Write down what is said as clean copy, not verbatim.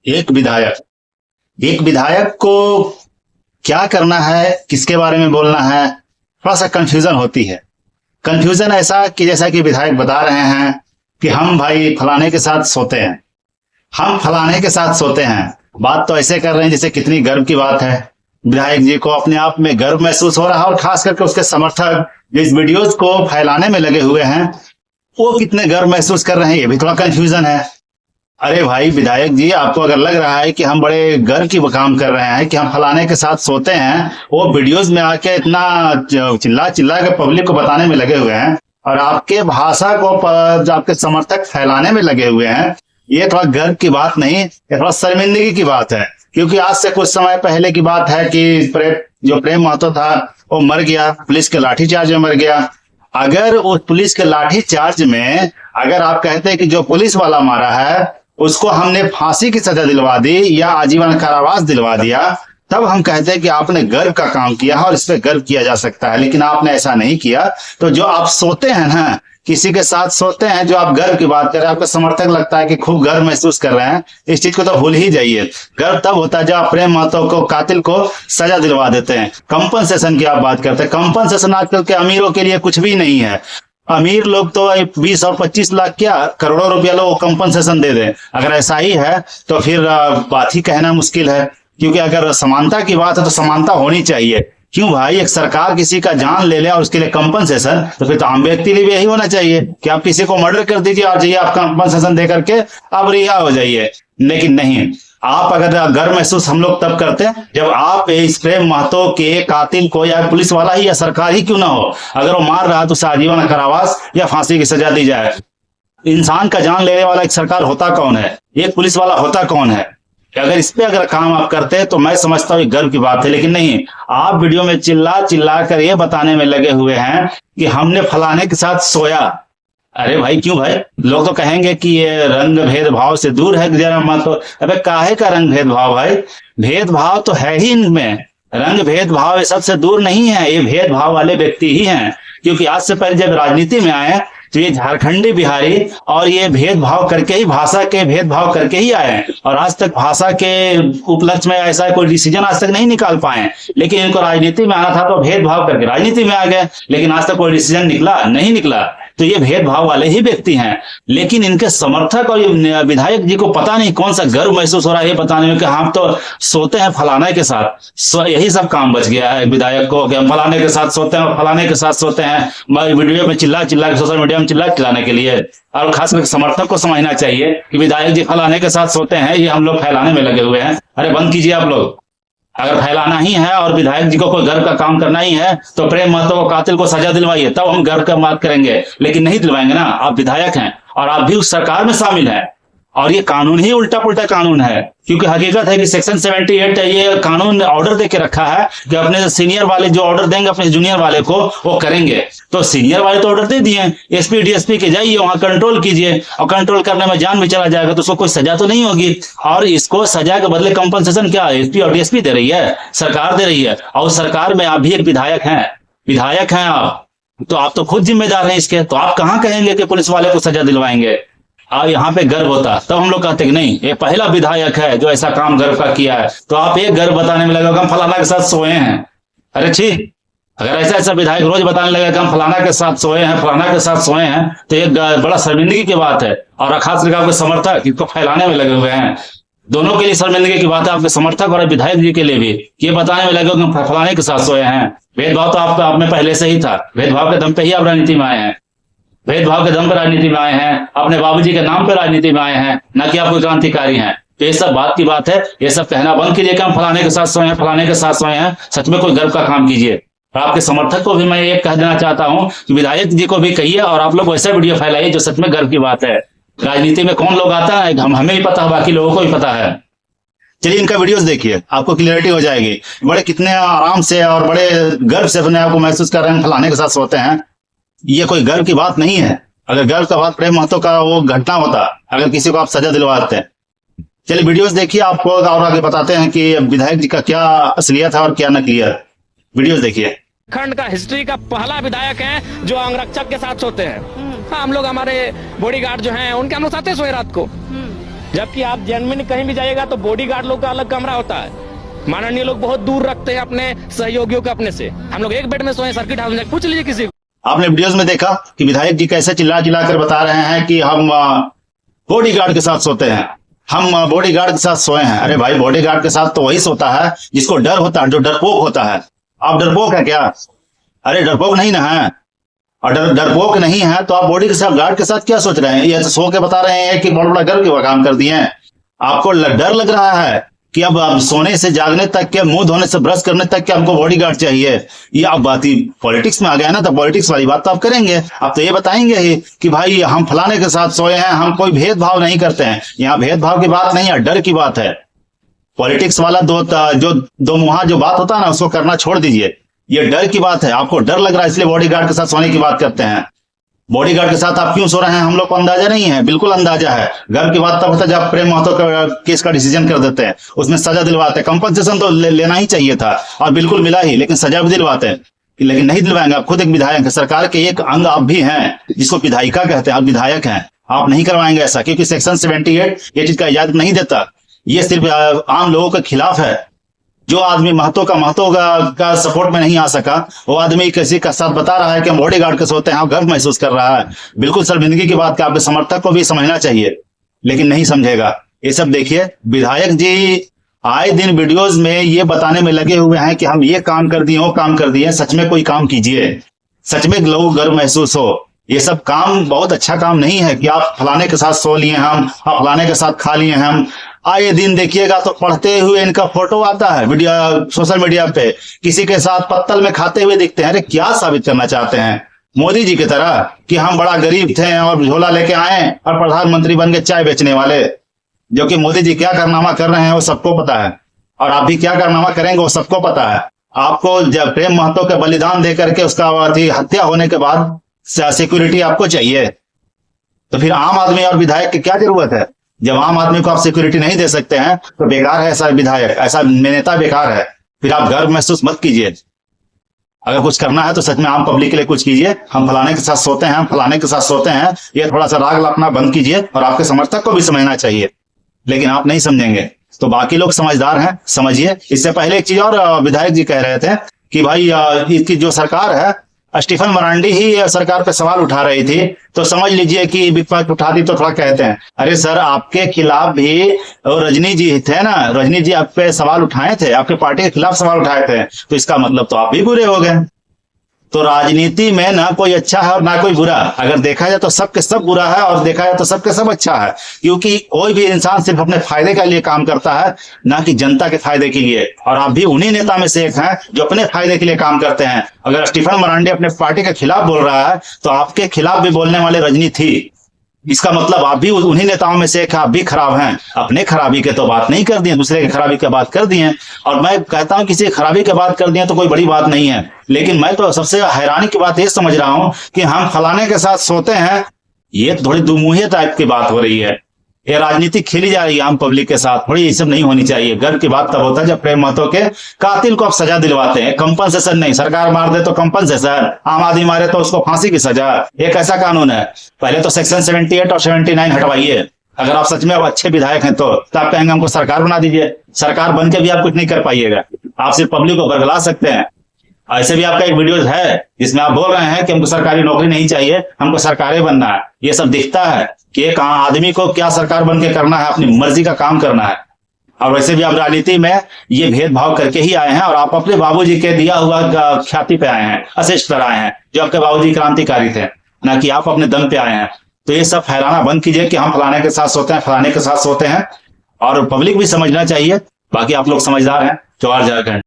एक विधायक को क्या करना है, किसके बारे में बोलना है, थोड़ा सा कंफ्यूजन होती है। कंफ्यूजन ऐसा कि जैसा कि विधायक बता रहे हैं कि हम भाई फलाने के साथ सोते हैं, हम फलाने के साथ सोते हैं। बात तो ऐसे कर रहे हैं जैसे कितनी गर्व की बात है। विधायक जी को अपने आप में गर्व महसूस हो रहा है और खास करके उसके समर्थक जो इस वीडियोज को फैलाने में लगे हुए हैं वो कितने गर्व महसूस कर रहे हैं, ये भी थोड़ा कंफ्यूजन है। अरे भाई विधायक जी, आपको अगर लग रहा है कि हम बड़े गर्व की काम कर रहे हैं कि हम फलाने के साथ सोते हैं, वो वीडियोज में आके इतना चिल्ला चिल्ला के पब्लिक को बताने में लगे हुए हैं और आपके भाषा को आपके समर्थक फैलाने में लगे हुए हैं, ये थोड़ा गर्व की बात नहीं, ये थोड़ा शर्मिंदगी की बात है। क्योंकि आज से कुछ समय पहले की बात है कि जो प्रेम महतो था वो मर गया, पुलिस के लाठीचार्ज में मर गया। अगर उस पुलिस के लाठीचार्ज में अगर आप कहते हैं कि जो पुलिस वाला मारा है उसको हमने फांसी की सजा दिलवा दी या आजीवन कारावास दिलवा दिया, तब हम कहते हैं कि आपने गर्व का काम किया है और इस पे गर्व किया जा सकता है। लेकिन आपने ऐसा नहीं किया। तो जो आप सोते हैं ना, किसी के साथ सोते हैं, जो आप गर्व की बात कर रहे हैं, आपका समर्थक लगता है कि खूब गर्व महसूस कर रहे हैं, इस चीज को तो भूल ही जाइए। गर्व तब होता है जब आप प्रेम महतो को, कातिल को सजा दिलवा देते हैं। कंपनसेशन की आप बात करते हैं, कंपनसेशन आजकल के अमीरों के लिए कुछ भी नहीं है। अमीर लोग तो 20 और 25 लाख क्या करोड़ों रुपया लोग कंपनसेशन दे दें। अगर ऐसा ही है तो फिर बात ही कहना मुश्किल है। क्योंकि अगर समानता की बात है तो समानता होनी चाहिए। क्यों भाई, एक सरकार किसी का जान ले ले और उसके लिए कंपनसेशन, तो फिर तो आम व्यक्ति लिए भी यही होना चाहिए कि आप किसी को मर्डर कर दीजिए और जाइए आप कंपनसेशन दे करके आप रिहा हो जाइए। लेकिन नहीं, आप अगर गर्व महसूस हम लोग तब करते हैं जब आप इस प्रेम महतो के कातिल को, या पुलिस वाला ही या सरकार ही क्यों ना हो, अगर वो मार रहा है तो उसे आजीवन कारावास या फांसी की सजा दी जाए। इंसान का जान लेने वाला एक सरकार होता कौन है, एक पुलिस वाला होता कौन है? अगर इस पे अगर काम आप करते हैं तो मैं समझता हूँ गर्व की बात है। लेकिन नहीं, आप वीडियो में चिल्ला चिल्ला कर ये बताने में लगे हुए हैं कि हमने फलाने के साथ सोया। अरे भाई क्यों भाई, लोग तो कहेंगे कि ये रंग भेदभाव से दूर है जरा मत। तो अबे काहे का रंग भेदभाव भाई? भेदभाव तो है ही इनमें, रंग भेदभाव ये सबसे दूर नहीं है, ये भेदभाव वाले व्यक्ति ही हैं। क्योंकि आज से पहले जब राजनीति में आए तो ये झारखंडी बिहारी और ये भेदभाव करके ही, भाषा के भेदभाव करके ही आए और आज तक भाषा के उपलक्ष्य में ऐसा कोई डिसीजन आज तक नहीं निकाल पाए। लेकिन इनको राजनीति में आना था तो भेदभाव करके राजनीति में आ गए, लेकिन आज तक कोई डिसीजन नहीं निकला। तो ये भेदभाव वाले ही व्यक्ति हैं। लेकिन इनके समर्थक और विधायक जी को पता नहीं कौन सा गर्व महसूस हो रहा है ये बताने में कि हम तो सोते हैं फलाने के साथ। यही सब काम बच गया है विधायक को कि हम फलाने के साथ सोते हैं, फलाने के साथ सोते हैं। वीडियो में चिल्ला चिल्ला के, सोशल मीडिया में चिल्ला चिल्लाने के लिए। और खास करके समर्थक को समझना चाहिए कि विधायक जी फलाने के साथ सोते हैं, ये हम लोग फैलाने में लगे हुए हैं। अरे बंद कीजिए आप लोग। अगर फैलाना ही है और विधायक जी को कोई गर्व का काम करना ही है तो प्रेम महतो को, कातिल को सजा दिलवाइए, तब हम गर्व का बात करेंगे। लेकिन नहीं दिलवाएंगे ना, आप विधायक हैं और आप भी उस सरकार में शामिल हैं और ये कानून ही उल्टा पुल्टा कानून है। क्योंकि हकीकत है कि सेक्शन 78 ये कानून ऑर्डर दे के रखा है कि अपने सीनियर वाले जो ऑर्डर देंगे अपने जूनियर वाले को वो करेंगे। तो सीनियर वाले तो ऑर्डर दे दिए, एसपी डीएसपी के जाइए वहां कंट्रोल कीजिए, और कंट्रोल करने में जान भी चला जाएगा तो उसको कोई सजा तो नहीं होगी। और इसको सजा के बदले कंपनसेशन क्या एसपी और डीएसपी दे रही है, सरकार दे रही है। और सरकार में आप भी एक विधायक हैं आप, तो आप तो खुद जिम्मेदार हैं इसके। तो आप कहाँ कहेंगे कि पुलिस वाले को सजा दिलवाएंगे? और यहाँ पे गर्व होता तब हम लोग कहते कि नहीं, ये पहला विधायक है जो ऐसा काम गर्व का किया है। तो आप एक गर्व बताने में लगे हम फलाना के साथ सोए हैं। अरे ठीक, अगर ऐसा विधायक रोज बताने लगे कि हम फलाना के साथ सोए हैं, फलाना के साथ सोए हैं, तो एक बड़ा शर्मिंदगी की बात है। और खास करके आपके समर्थक इसको फैलाने में लगे हुए हैं। दोनों के लिए शर्मिंदगी की बात है, आपके समर्थक और विधायक जी के लिए भी। ये बताने में लगे कि हम फलाने के साथ सोए हैं। भेदभाव तो आप में पहले से ही था, भेदभाव के दम पे ही आप राजनीति में आए हैं, भेदभाव के दम पर राजनीति में आए हैं, अपने बाबूजी के नाम पर राजनीति में आए हैं, न कि आप कोई क्रांतिकारी हैं। तो ये सब बात की बात है, ये सब कहना बंद कीजिए कि हम फलाने के साथ सोए हैं, फलाने के साथ सोए हैं। सच में कोई गर्व का काम कीजिए। और आपके समर्थक को भी मैं ये कह देना चाहता हूं कि विधायक जी को भी कहिए और आप लोग वैसा वीडियो फैलाइए जो सच में गर्व की बात है। राजनीति में कौन लोग आता है हमें ही पता है, बाकी लोगों को भी पता है। चलिए इनका वीडियोस देखिए, आपको क्लियरिटी हो जाएगी। बड़े कितने आराम से और बड़े गर्व से अपने आप को महसूस कर रहे हैं, फलाने के साथ सोते हैं। ये कोई गर्व की बात नहीं है। अगर गर्व का बात प्रेम महतो का वो घटना होता, अगर किसी को आप सजा दिलवाते हैं। चलिए वीडियोस देखिए, आपको और आगे बताते हैं कि विधायक जी का क्या असलियत है और क्या नकलियत। वीडियोस देखिए। खंड का हिस्ट्री का पहला विधायक है जो अंगरक्षक के साथ सोते हैं। हाँ, हम लोग हमारे बॉडीगार्ड जो हैं उनके हम लोग साथ सोए रात को। जबकि आप जेनविन कहीं भी जाइएगा तो बॉडीगार्ड लोग का अलग कमरा होता है। माननीय लोग बहुत दूर रखते हैं अपने सहयोगियों को अपने से। हम लोग एक बेड में सोए सर्किट हाउस में, पूछ लीजिए किसी को। आपने वीडियोस में देखा कि विधायक जी कैसे चिल्ला चिल्ला कर बता रहे हैं कि हम बॉडीगार्ड के साथ सोते हैं, हम बॉडीगार्ड के साथ सोए हैं। अरे भाई, बॉडीगार्ड के साथ तो वही सोता है जिसको डर होता है, जो डरपोक होता है। आप डरपोक है क्या? अरे डरपोक नहीं ना है। और डरपोक नहीं है तो आप बॉडी के साथ गार्ड के साथ क्या सोच रहे हैं? ये तो सो के बता रहे हैं कि बहुत बड़ा गर्व के काम कर दिए हैं। आपको डर लग रहा है कि अब सोने से जागने तक के, मुंह धोने से ब्रश करने तक के हमको बॉडीगार्ड चाहिए। ये आप बात ही पॉलिटिक्स में आ गया ना, तो पॉलिटिक्स वाली बात तो आप करेंगे। आप तो ये बताएंगे ही कि भाई हम फलाने के साथ सोए हैं, हम कोई भेदभाव नहीं करते हैं। यहाँ भेदभाव की बात नहीं है, डर की बात है। पॉलिटिक्स वाला दो मुहा जो बात होता है ना, उसको करना छोड़ दीजिए। ये डर की बात है, आपको डर लग रहा है इसलिए बॉडीगार्ड के साथ सोने की बात करते हैं। बॉडीगार्ड के साथ आप क्यों सो रहे हैं हम लोग को अंदाजा नहीं है, बिल्कुल अंदाजा है। घर की बात तब होता है जब प्रेम महतो का केस का डिसीजन कर देते हैं, उसमें सजा दिलवाते हैं। कंपनसेशन तो लेना ही चाहिए था और बिल्कुल मिला ही, लेकिन सजा भी दिलवाते हैं। लेकिन नहीं दिलवाएंगे। आप खुद एक विधायक है, सरकार के एक अंग आप भी हैं जिसको विधायिका कहते हैं, आप विधायक हैं। आप नहीं करवाएंगे ऐसा, क्योंकि सेक्शन 78 ये चीज का इजाजत नहीं देता। ये सिर्फ आम लोगों के खिलाफ है। जो आदमी महतो का सपोर्ट में नहीं आ सका, वो आदमी किसी का साथ बता रहा है कि हम बॉडीगार्ड के सोते हैं, आप गर्व महसूस कर रहा है। बिल्कुल शर्मिंदगी की बात कि आपके समर्थक को भी समझना चाहिए, लेकिन नहीं समझेगा। ये सब देखिए, विधायक जी आए दिन वीडियोस में ये बताने में लगे हुए हैं कि हम ये काम कर दिए, वो काम कर दिए। सच में कोई काम कीजिए, सच में लोगों को गर्व महसूस हो। ये सब काम बहुत अच्छा काम नहीं है कि आप फलाने के साथ सो लिए हम, आप फलाने के साथ खा लिए हम। आए दिन देखिएगा तो पढ़ते हुए इनका फोटो आता है वीडियो सोशल मीडिया पे, किसी के साथ पत्तल में खाते हुए दिखते हैं। अरे क्या साबित करना चाहते हैं? मोदी जी की तरह कि हम बड़ा गरीब थे और झोला लेके आए और प्रधानमंत्री बन के चाय बेचने वाले। जो कि मोदी जी क्या कारनामा कर रहे हैं वो सबको पता है, और आप भी क्या कारनामा करेंगे वो सबको पता है। आपको जब प्रेम महतो के बलिदान दे करके उसका हत्या होने के बाद सिक्योरिटी आपको चाहिए, तो फिर आम आदमी और विधायक की क्या जरूरत है? जब आम आदमी को आप सिक्योरिटी नहीं दे सकते हैं तो बेकार है ऐसा विधायक, ऐसा नेता बेकार है। फिर आप गर्व महसूस मत कीजिए। अगर कुछ करना है तो सच में आम पब्लिक के लिए कुछ कीजिए। हम फलाने के साथ सोते हैं, हम फलाने के साथ सोते हैं, ये थोड़ा सा राग लापना बंद कीजिए। और आपके समर्थक को भी समझना चाहिए, लेकिन आप नहीं समझेंगे। तो बाकी लोग समझदार हैं, समझिए। इससे पहले एक चीज और विधायक जी कह रहे थे कि भाई इसकी जो सरकार है, स्टीफन मरांडी ही सरकार पे सवाल उठा रही थी, तो समझ लीजिए कि विपक्ष उठाती तो थोड़ा कहते हैं। अरे सर, आपके खिलाफ भी रजनी जी थे ना, रजनी जी आप पे सवाल उठाए थे, आपके पार्टी के खिलाफ सवाल उठाए थे, तो इसका मतलब तो आप भी बुरे हो गए। तो राजनीति में ना कोई अच्छा है और ना कोई बुरा। अगर देखा जाए तो सबके सब बुरा है और देखा जाए तो सबके सब अच्छा है, क्योंकि कोई भी इंसान सिर्फ अपने फायदे के लिए काम करता है, ना कि जनता के फायदे के लिए। और आप भी उन्हीं नेता में से एक हैं जो अपने फायदे के लिए काम करते हैं। अगर स्टीफन मरांडी अपने पार्टी के खिलाफ बोल रहा है तो आपके खिलाफ भी बोलने वाले रजनी थी। इसका मतलब आप भी उन्हीं नेताओं में से एक, आप भी खराब हैं। अपने खराबी के तो बात नहीं कर दिए, दूसरे की खराबी की बात कर दिए। और मैं कहता हूं किसी खराबी की बात कर दिए तो कोई बड़ी बात नहीं है, लेकिन मैं तो सबसे हैरानी की बात ये समझ रहा हूं कि हम फलाने के साथ सोते हैं। ये थोड़ी दुमुहिया टाइप की बात हो रही है। ये राजनीति खेली जा रही है आम पब्लिक के साथ, थोड़ी ये सब नहीं होनी चाहिए। गर्व की बात तब होता है जब प्रेम महतो के कातिल को आप सजा दिलवाते हैं, कंपनसेशन नहीं। सरकार मार दे तो कंपनसेशन, आम आदमी मारे तो उसको फांसी की सजा। ये कैसा कानून है? पहले तो सेक्शन 78 और 79 हटवाइए। अगर आप सच में अच्छे विधायक हैं तो आप कहेंगे हमको सरकार बना दीजिए। सरकार बन के भी आप कुछ नहीं कर पाइएगा, आप सिर्फ पब्लिक को बरगला सकते हैं। ऐसे भी आपका एक वीडियो है जिसमें आप बोल रहे हैं कि हमको सरकारी नौकरी नहीं चाहिए, हमको सरकारें बनना है। ये सब दिखता है कि एक आदमी को क्या सरकार बन के करना है, अपनी मर्जी का काम करना है। और वैसे भी आप राजनीति में ये भेदभाव करके ही आए हैं, और आप अपने बाबूजी के दिया हुआ ख्याति पे आए हैं, अशिष्ट पर आए हैं। जो आपके बाबूजी क्रांतिकारी थे, ना कि आप अपने दम पे आए हैं। तो ये सब फैलाना बंद कीजिए कि हम फलाने के साथ सोते हैं, फलाने के साथ सोते हैं। और पब्लिक भी समझना चाहिए। बाकी आप लोग समझदार हैं। जवाहर झारखंड।